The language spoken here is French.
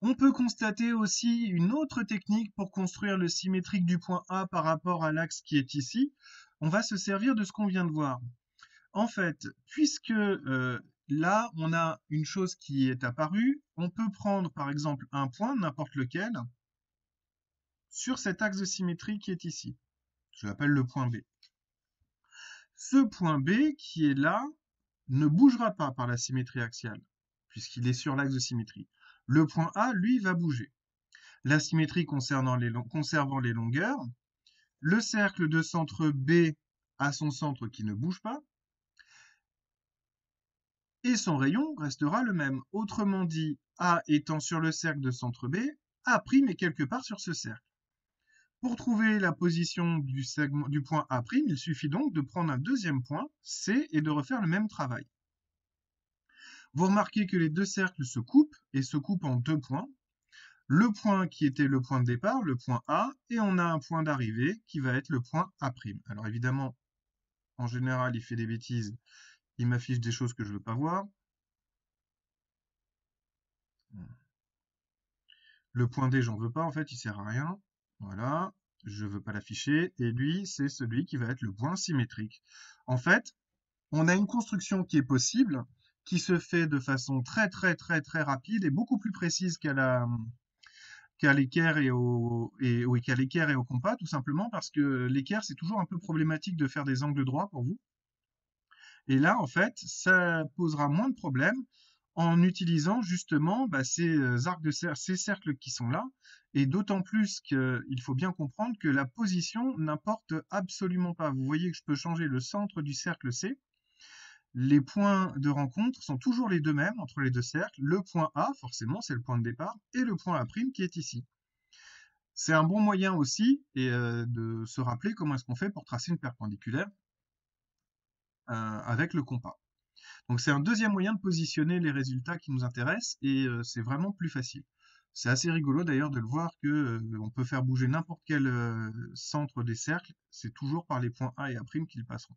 On peut constater aussi une autre technique pour construire le symétrique du point A par rapport à l'axe qui est ici. On va se servir de ce qu'on vient de voir. En fait, puisque là, on a une chose qui est apparue, on peut prendre par exemple un point, n'importe lequel, sur cet axe de symétrie qui est ici. Je l'appelle le point B. Ce point B qui est là ne bougera pas par la symétrie axiale, puisqu'il est sur l'axe de symétrie. Le point A, lui, va bouger. La symétrie conservant les longueurs, le cercle de centre B a son centre qui ne bouge pas, et son rayon restera le même. Autrement dit, A étant sur le cercle de centre B, A' est quelque part sur ce cercle. Pour trouver la position du point A', il suffit donc de prendre un deuxième point, C, et de refaire le même travail. Vous remarquez que les deux cercles se coupent, et se coupent en deux points. Le point qui était le point de départ, le point A, et on a un point d'arrivée qui va être le point A'. Alors évidemment, en général, il fait des bêtises, il m'affiche des choses que je ne veux pas voir. Le point D, j'en veux pas, en fait, il sert à rien. Voilà, je veux pas l'afficher. Et lui, c'est celui qui va être le point symétrique. En fait, on a une construction qui est possible, qui se fait de façon très rapide et beaucoup plus précise qu'à l'équerre qu'à l'équerre et au compas, tout simplement parce que l'équerre, c'est toujours un peu problématique de faire des angles droits pour vous. Et là, en fait, ça posera moins de problèmes en utilisant justement ces cercles qui sont là, et d'autant plus qu'il faut bien comprendre que la position n'importe absolument pas. Vous voyez que je peux changer le centre du cercle C. Les points de rencontre sont toujours les deux mêmes entre les deux cercles. Le point A, forcément, c'est le point de départ, et le point A' qui est ici. C'est un bon moyen aussi de se rappeler comment est-ce qu'on fait pour tracer une perpendiculaire avec le compas. Donc c'est un deuxième moyen de positionner les résultats qui nous intéressent et c'est vraiment plus facile. C'est assez rigolo d'ailleurs de le voir que on peut faire bouger n'importe quel centre des cercles, c'est toujours par les points A et A' qu'ils passeront.